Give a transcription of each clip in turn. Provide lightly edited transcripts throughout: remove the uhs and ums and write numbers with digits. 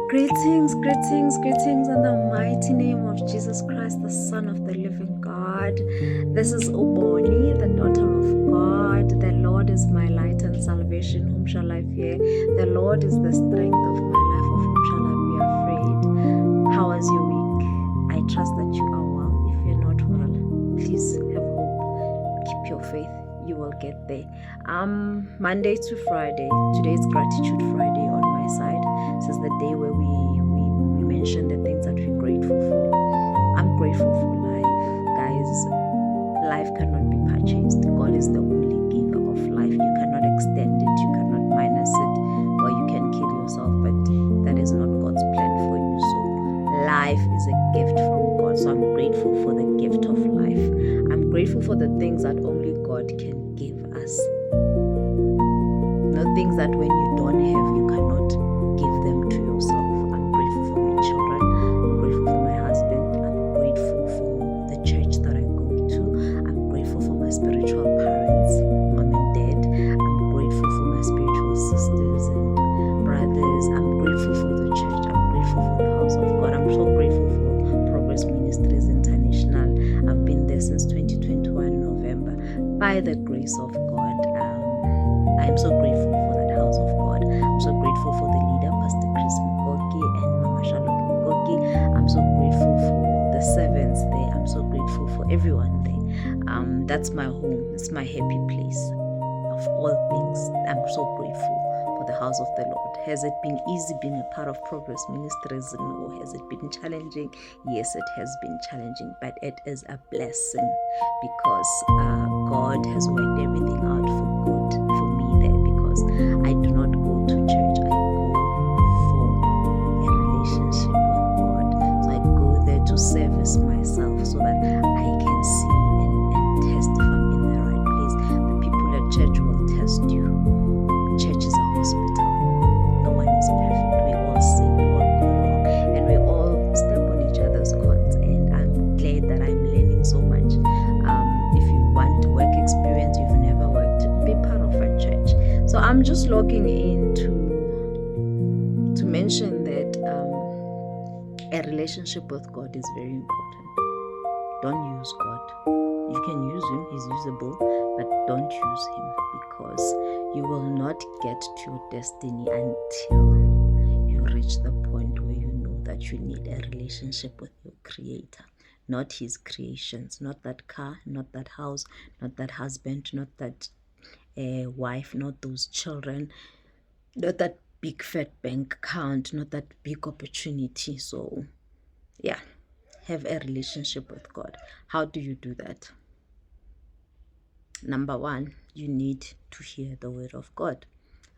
Greetings, greetings, greetings in the mighty name of Jesus Christ, the Son of the living God. This is Oboni, the daughter of God. The Lord is my light and salvation. Whom shall I fear? The Lord is the strength of my life. Of whom shall I be afraid? How was your week? I trust that you are well. If you're not well, please have hope. Keep your faith. You will get there. Monday to Friday. Today is Gratitude Friday on my side. This is the day where we mention the things that we're grateful for. I'm grateful for life. Guys, life cannot be purchased. God is the only giver of life. You cannot extend it, you cannot minus it, or you can kill yourself, but that is not God's plan for you. So life is a gift from God. So I'm grateful for the gift of life. I'm grateful for the things that only God can give us. No things that when you don't have, you cannot give them to yourself. I'm grateful for my children. I'm grateful for my husband. I'm grateful for the church that I go to. I'm grateful for my spiritual parents, mom and dad. I'm grateful for my spiritual sisters and brothers. I'm grateful for the church. I'm grateful for the house of God. I'm so grateful for Progress Ministries International. I've been there since 2021 November. By the grace of God, I'm so grateful for that house of God. I'm so grateful for the leader, Pastor Chris Mugogi and Mama Charlotte Mugogi. I'm so grateful for the servants there. I'm so grateful for everyone there. That's my home. It's my happy place. Of all things, I'm so grateful for the house of the Lord. Has it been easy being a part of Progress Ministries? No. Has it been challenging? Yes, it has been challenging, but it is a blessing because God has worked everything out for good for me there, because I do not go to church. I go for a relationship with God. So I go there to service myself so that I can see and test if I'm in the right place. The people at church will test you. Church is a hospital. No one is perfect. We all sin, we all go wrong, and we all step on each other's corns. And I'm glad that I'm learning so much. If you want work experience, you've never worked, be part of a church. So I'm just logging in to mention that a relationship with God is very important. Don't use God. You can use him, he's usable, but don't use him, because you will not get to your destiny until you reach the point where you know that you need a relationship with your Creator, not his creations, not that car, not that house, not that husband, not that wife, not those children, not that big fat bank account, not that big opportunity. So yeah, have a relationship with God. How do you do that? Number one, you need to hear the word of God.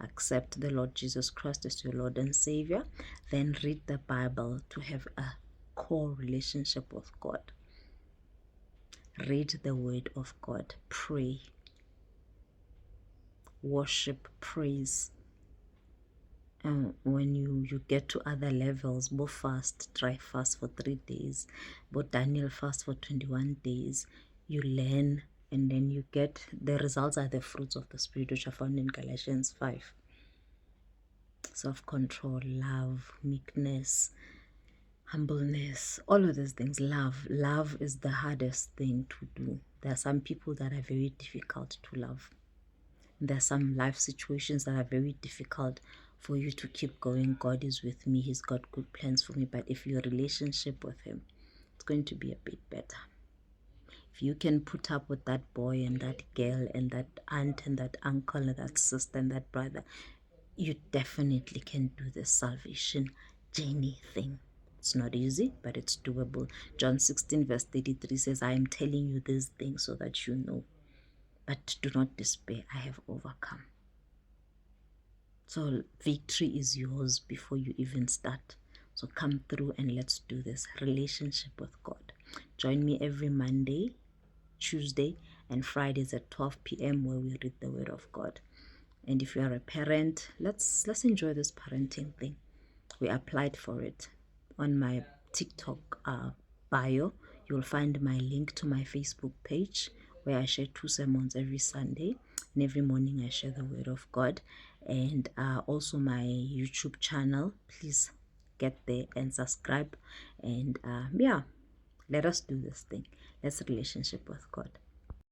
Accept the Lord Jesus Christ as your Lord and Savior. Then read the Bible to have a core relationship with God. Read the word of God. Pray. Worship, praise. And when you get to other levels, go fast. Try fast for 3 days. Go Daniel fast for 21 days. You learn, and then you get the results are the fruits of the Spirit, which are found in Galatians 5. Self-control, love, meekness, humbleness, all of these things. Love is the hardest thing to do. There are some people that are very difficult to love. There are some life situations that are very difficult for you to keep going. God is with me, he's got good plans for me. But if your relationship with him, it's going to be a bit better. If you can put up with that boy and that girl and that aunt and that uncle and that sister and that brother, you definitely can do the salvation journey thing. It's not easy, but it's doable. John 16 verse 33 says, I am telling you these things so that you know. But do not despair, I have overcome. So victory is yours before you even start. So come through and let's do this relationship with God. Join me every Monday, Tuesday, and Fridays at 12 p.m. where we read the Word of God. And if you are a parent, let's enjoy this parenting thing. We applied for it. On my TikTok bio, you'll find my link to my Facebook page where I share 2 sermons every Sunday. And every morning I share the Word of God. And also my YouTube channel. Please get there and subscribe. And yeah, let us do this thing. Let's relationship with God.